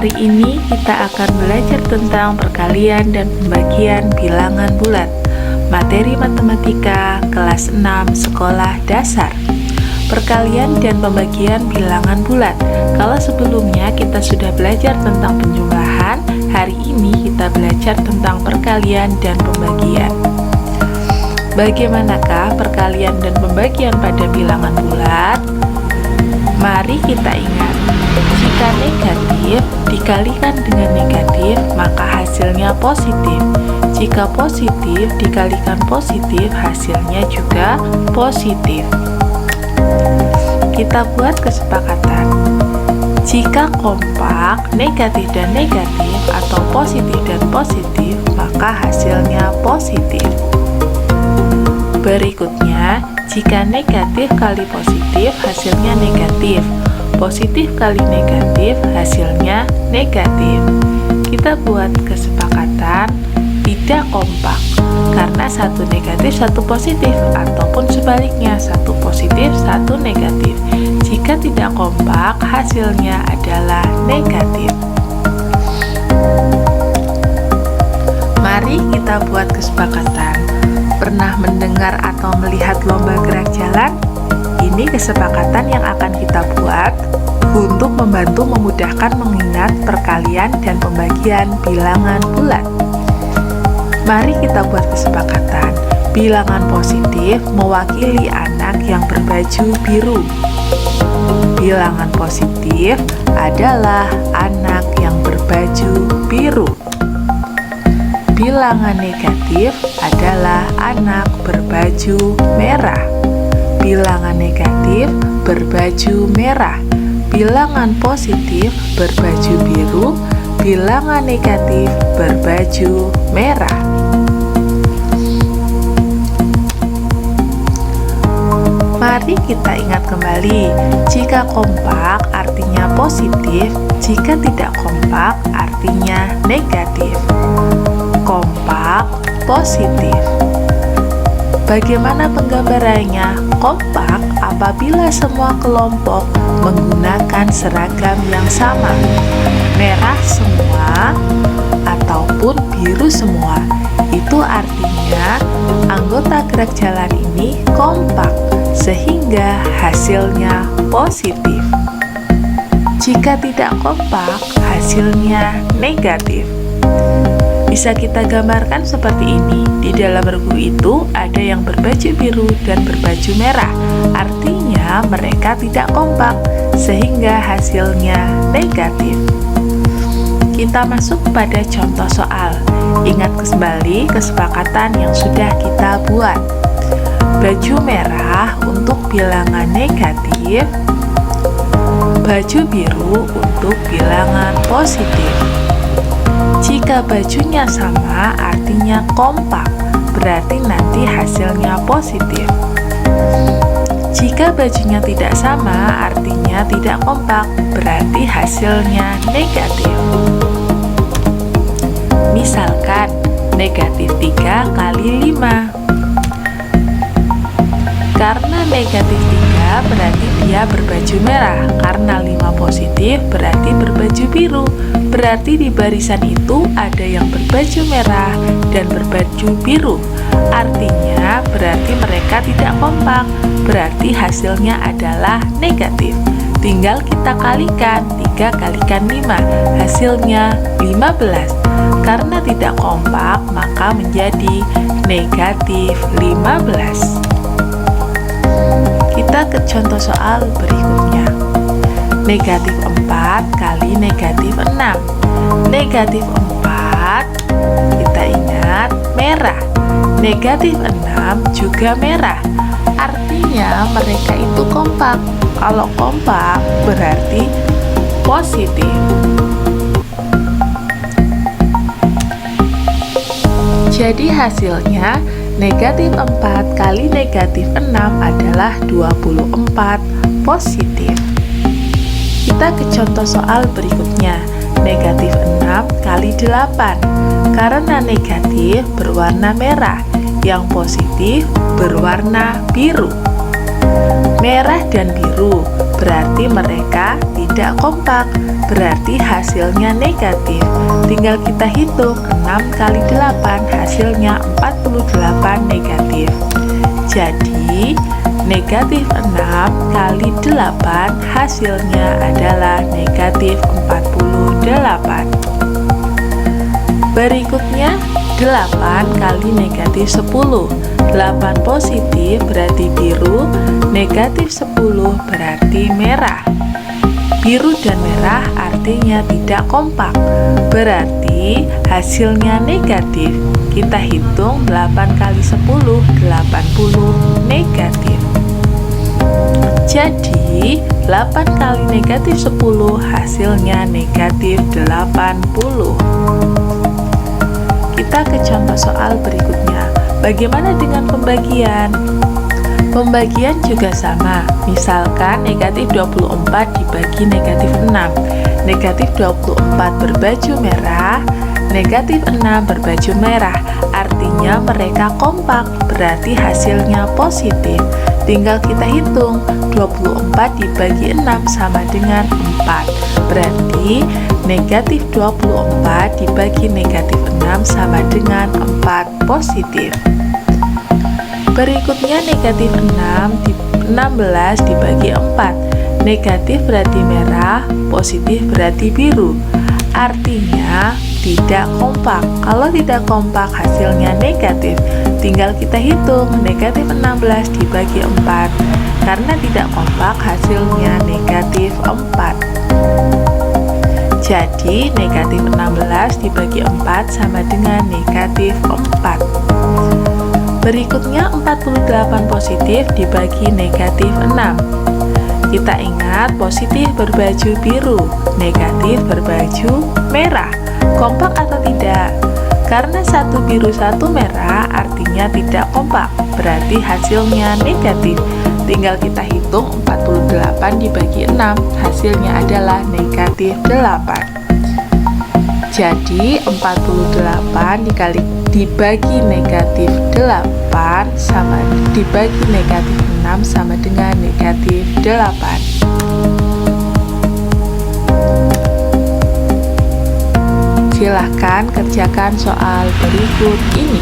Hari ini kita akan belajar tentang perkalian dan pembagian bilangan bulat. Materi matematika kelas 6 sekolah dasar. Perkalian dan pembagian bilangan bulat. Kalau sebelumnya kita sudah belajar tentang penjumlahan, hari ini kita belajar tentang perkalian dan pembagian. Bagaimanakah perkalian dan pembagian pada bilangan bulat? Mari kita ingat, jika negatif dikalikan dengan negatif, maka hasilnya positif. Jika positif dikalikan positif, hasilnya juga positif. Kita buat kesepakatan. Jika kompak, negatif dan negatif, atau positif dan positif, maka hasilnya positif. Berikutnya, jika negatif kali positif, hasilnya negatif. Positif kali negatif, hasilnya negatif. Kita buat kesepakatan tidak kompak, karena satu negatif, satu positif, ataupun sebaliknya, satu positif, satu negatif. Jika tidak kompak, hasilnya adalah negatif. Mari kita buat kesepakatan. Pernah mendengar atau melihat lomba gerak jalan? Ini kesepakatan yang akan kita buat untuk membantu memudahkan mengingat perkalian dan pembagian bilangan bulat. Mari kita buat kesepakatan. Bilangan positif mewakili anak yang berbaju biru. Bilangan positif adalah anak yang berbaju biru. Bilangan negatif adalah anak berbaju merah. Bilangan negatif berbaju merah. Bilangan positif berbaju biru. Bilangan negatif berbaju merah. Mari kita ingat kembali, jika kompak artinya positif, jika tidak kompak artinya negatif. Kompak, positif. Bagaimana penggambarannya? Kompak apabila semua kelompok menggunakan seragam yang sama, merah semua ataupun biru semua. Itu artinya anggota gerak jalan ini kompak, sehingga hasilnya positif. Jika tidak kompak, hasilnya negatif. Bisa kita gambarkan seperti ini. Di dalam regu itu ada yang berbaju biru dan berbaju merah. Artinya mereka tidak kompak, sehingga hasilnya negatif. Kita masuk pada contoh soal. Ingat kembali kesepakatan yang sudah kita buat. Baju merah untuk bilangan negatif, baju biru untuk bilangan positif. Jika bajunya sama, artinya kompak, berarti nanti hasilnya positif. Jika bajunya tidak sama, artinya tidak kompak, berarti hasilnya negatif. Misalkan, negatif 3 kali 5. Karena negatif 3 berarti dia berbaju merah. Karena 5 positif berarti berbaju biru. Berarti di barisan itu ada yang berbaju merah dan berbaju biru. Artinya berarti mereka tidak kompak. Berarti hasilnya adalah negatif. Tinggal kita kalikan, 3 kalikan 5, hasilnya 15. Karena tidak kompak, maka menjadi negatif 15. Kita ke contoh soal berikutnya. Negatif 4 kali negatif 6. Negatif 4, kita ingat, merah. Negatif 6 juga merah. Artinya mereka itu kompak. Kalau kompak berarti positif. Jadi hasilnya negatif 4 kali negatif 6 adalah 24 positif. Kita ke contoh soal berikutnya. Negatif 6 kali 8. Karena negatif berwarna merah, yang positif berwarna biru. Merah dan biru berarti mereka tidak kompak, berarti hasilnya negatif. Tinggal kita hitung 6 kali 8, hasilnya 48 negatif. Jadi negatif 6 kali 8 hasilnya adalah negatif 48. Berikutnya 8 kali negatif 10. 8 positif berarti biru, negatif 10 berarti merah. Biru dan merah artinya tidak kompak, berarti hasilnya negatif. Kita hitung 8 kali 10, 80 negatif. Jadi 8 kali negatif 10 hasilnya negatif 80. Kita ke contoh soal berikutnya. Bagaimana dengan pembagian? Pembagian juga sama. Misalkan negatif 24 dibagi negatif 6. Negatif 24 berbaju merah, negatif 6 berbaju merah. Artinya mereka kompak, berarti hasilnya positif. Tinggal kita hitung, 24 dibagi 6 sama dengan 4. Berarti negatif 24 dibagi negatif 6 sama dengan 4 positif. Berikutnya negatif 16 dibagi 4. Negatif berarti merah, positif berarti biru. Artinya tidak kompak. Kalau tidak kompak hasilnya negatif. Tinggal kita hitung, negatif 16 dibagi 4. Karena tidak kompak hasilnya negatif 4. Jadi negatif 16 dibagi 4 sama dengan negatif 4. Berikutnya 48 positif dibagi negatif 6. Kita ingat positif berbaju biru, negatif berbaju merah. Kompak atau tidak? Karena satu biru satu merah artinya tidak kompak, berarti hasilnya negatif. Tinggal kita hitung 48 dibagi 6, hasilnya adalah negatif 8. Jadi 48 dibagi negatif 8 sama dibagi negatif 6 sama dengan negatif 8. Silahkan kerjakan soal berikut ini.